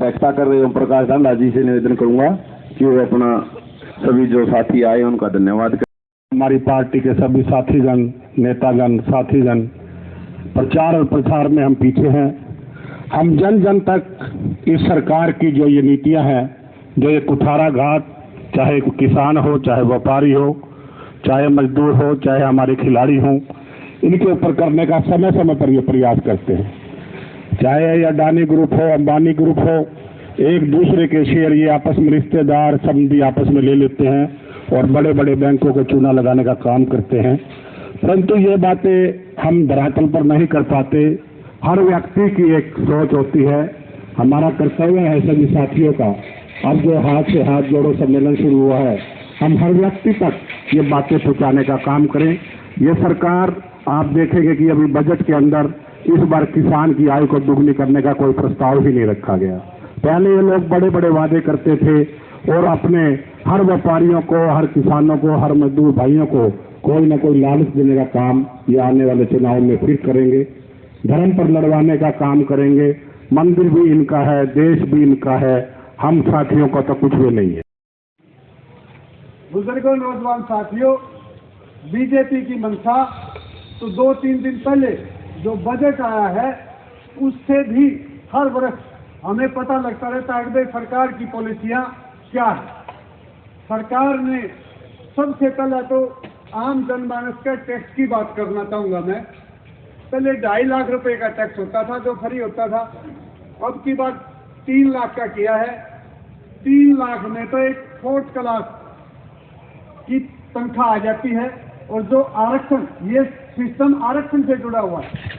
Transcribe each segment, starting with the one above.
व्यक्ता कर रहे ओम प्रकाश ढांडा जी से निवेदन करूंगा कि वो अपना सभी जो साथी आए उनका धन्यवाद करें। हमारी पार्टी के सभी साथीगण, नेतागण, साथीगण, प्रचार और प्रसार में हम पीछे हैं। हम जन जन तक इस सरकार की जो ये नीतियां हैं, जो ये कुठाराघात, चाहे किसान हो, चाहे व्यापारी हो, चाहे मजदूर हो, चाहे हमारे खिलाड़ी हों, इनके ऊपर करने का समय समय पर ये प्रयास करते हैं। चाहे अडानी ग्रुप हो, अंबानी ग्रुप हो, एक दूसरे के शेयर ये आपस में रिश्तेदार समझी आपस में ले लेते हैं और बड़े बड़े बैंकों को चूना लगाने का काम करते हैं। परंतु ये बातें हम धरातल पर नहीं कर पाते। हर व्यक्ति की एक सोच होती है। हमारा कर्तव्य है सभी साथियों का, अब जो हाथ से हाथ जोड़ो सम्मेलन शुरू हुआ है, हम हर व्यक्ति तक ये बातें पहुंचाने का काम करें। ये सरकार, आप देखेंगे कि अभी बजट के अंदर इस बार किसान की आय को दुगनी करने का कोई प्रस्ताव ही नहीं रखा गया। पहले ये लोग बड़े बड़े वादे करते थे और अपने हर व्यापारियों को, हर किसानों को, हर मजदूर भाइयों को कोई न कोई लालच देने का काम ये आने वाले चुनाव में फिर करेंगे। धर्म पर लड़वाने का काम करेंगे। मंदिर भी इनका है, देश भी इनका है, हम साथियों को तो कुछ भी नहीं है। बुजुर्गों, नौजवान साथियों, बीजेपी की मंशा तो 2-3 दिन पहले जो बजट आया है उससे भी हर वर्ष हमें पता लगता रहता है कि सरकार की पॉलिसियां क्या है। सरकार ने सबसे पहले तो आम जनमानस का टैक्स की बात करना चाहूंगा मैं। पहले 2.5 लाख रुपए का टैक्स होता था जो फ्री होता था, अब की बात 3 लाख का किया है। 3 लाख में तो एक 4th क्लास की तनख्वाह आ जाती है। और जो आरक्षण, ये सिस्टम आरक्षण से जुड़ा हुआ है।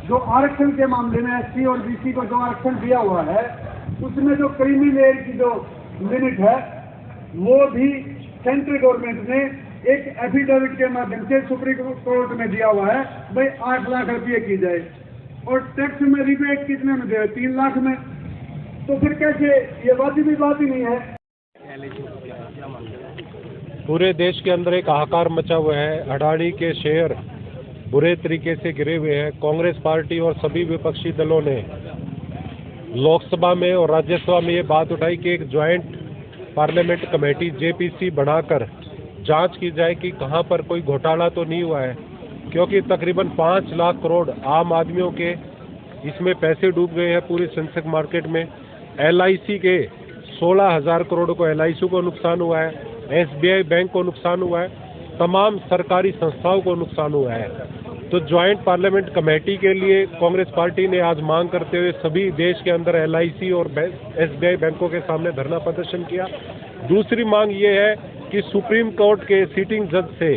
जो आरक्षण के मामले में एससी और बीसी को जो आरक्षण दिया हुआ है, उसमें जो क्रीमी लेयर की जो लिमिट है वो भी सेंट्रल गवर्नमेंट ने एक एफिडेविट के माध्यम से सुप्रीम कोर्ट में दिया हुआ है, भाई 8 लाख रुपये की जाए। और टैक्स में रिबेट कितने में दे? 3 लाख में। तो फिर कैसे? ये वाजिबी बात ही नहीं है। पूरे देश के अंदर एक हाहाकार मचा हुआ है। अडानी के शेयर बुरे तरीके से गिरे हुए हैं। कांग्रेस पार्टी और सभी विपक्षी दलों ने लोकसभा में और राज्यसभा में ये बात उठाई कि एक ज्वाइंट पार्लियामेंट कमेटी जेपीसी बनाकर जांच की जाए कि कहां पर कोई घोटाला तो नहीं हुआ है, क्योंकि तकरीबन 5 लाख करोड़ आम आदमियों के इसमें पैसे डूब गए हैं पूरी सेंसेक्स मार्केट में। एलआईसी के 16,000 करोड़ को एलआईसी को नुकसान हुआ है, एसबीआई बैंक को नुकसान हुआ है, तमाम सरकारी संस्थाओं को नुकसान हुआ है। तो ज्वाइंट पार्लियामेंट कमेटी के लिए कांग्रेस पार्टी ने आज मांग करते हुए सभी देश के अंदर एलआईसी और एसबीआई बैंकों के सामने धरना प्रदर्शन किया। दूसरी मांग ये है कि सुप्रीम कोर्ट के सिटिंग जज से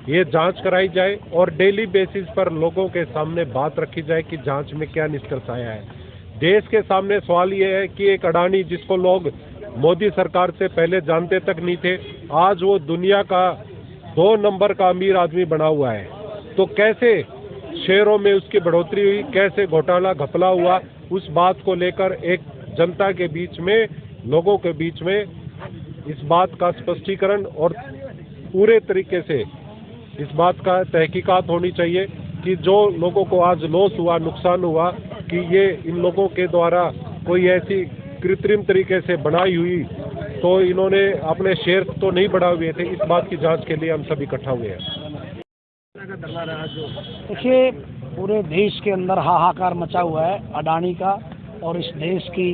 ये जांच कराई जाए और डेली बेसिस पर लोगों के सामने बात रखी जाए कि जांच में क्या निष्कर्ष आया है। देश के सामने सवाल ये है कि एक अडानी, जिसको लोग मोदी सरकार से पहले जानते तक नहीं थे, आज वो दुनिया का 2 नंबर का अमीर आदमी बना हुआ है। तो कैसे शेयरों में उसकी बढ़ोतरी हुई, कैसे घोटाला घपला हुआ, उस बात को लेकर एक जनता के बीच में, लोगों के बीच में इस बात का स्पष्टीकरण और पूरे तरीके से इस बात का तहकीकात होनी चाहिए कि जो लोगों को आज लॉस हुआ, नुकसान हुआ, कि ये इन लोगों के द्वारा कोई ऐसी कृत्रिम तरीके से बनाई हुई, तो इन्होंने अपने शेयर तो नहीं बढ़ाए हुए थे। इस बात की जांच के लिए हम सब इकट्ठा हुए हैं। देखिए, पूरे देश के अंदर हाहाकार मचा हुआ है अडानी का और इस देश की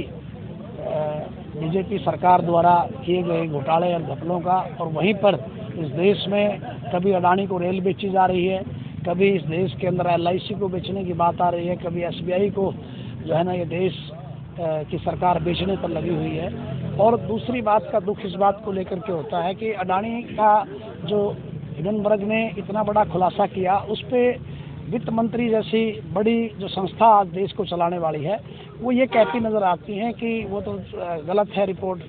बीजेपी सरकार द्वारा किए गए घोटाले और घपलों का। और वहीं पर इस देश में कभी अडानी को रेल बेची जा रही है, कभी इस देश के अंदर एलआईसी को बेचने की बात आ रही है, कभी एसबीआई को जो है ना ये देश की सरकार बेचने पर लगी हुई है। और दूसरी बात का दुख इस बात को लेकर के होता है कि अडानी का जो हिंडनबर्ग ने इतना बड़ा खुलासा किया, उस पर वित्त मंत्री जैसी बड़ी जो संस्था आज देश को चलाने वाली है, वो ये कहती नज़र आती हैं कि वो तो गलत है रिपोर्ट,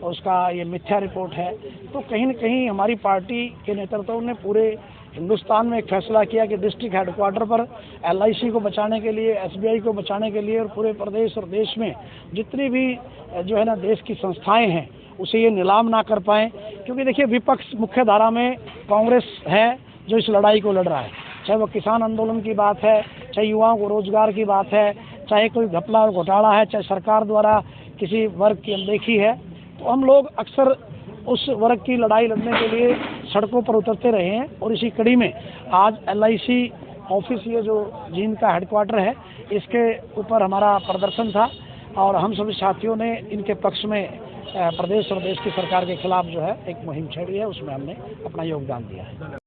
उसका ये मिथ्या रिपोर्ट है। तो कहीं न कहीं हमारी पार्टी के नेतृत्व ने पूरे हिंदुस्तान में एक फैसला किया कि डिस्ट्रिक्ट हेडक्वार्टर पर एलआईसी को बचाने के लिए, एसबीआई को बचाने के लिए और पूरे प्रदेश और देश में जितनी भी जो है ना देश की संस्थाएं हैं उसे ये नीलाम ना कर पाएँ। क्योंकि देखिए, विपक्ष मुख्य धारा में कांग्रेस है जो इस लड़ाई को लड़ रहा है, चाहे वो किसान आंदोलन की बात है, चाहे युवाओं को रोजगार की बात है, चाहे कोई घपला और घोटाला है, चाहे सरकार द्वारा किसी वर्ग की अनदेखी है, तो हम लोग अक्सर उस वर्ग की लड़ाई लड़ने के लिए सड़कों पर उतरते रहे हैं। और इसी कड़ी में आज LIC ऑफिस, ये जो जींद का हेडक्वार्टर है, इसके ऊपर हमारा प्रदर्शन था और हम सभी साथियों ने इनके पक्ष में प्रदेश और देश की सरकार के खिलाफ जो है एक मुहिम छेड़ी है, उसमें हमने अपना योगदान दिया है।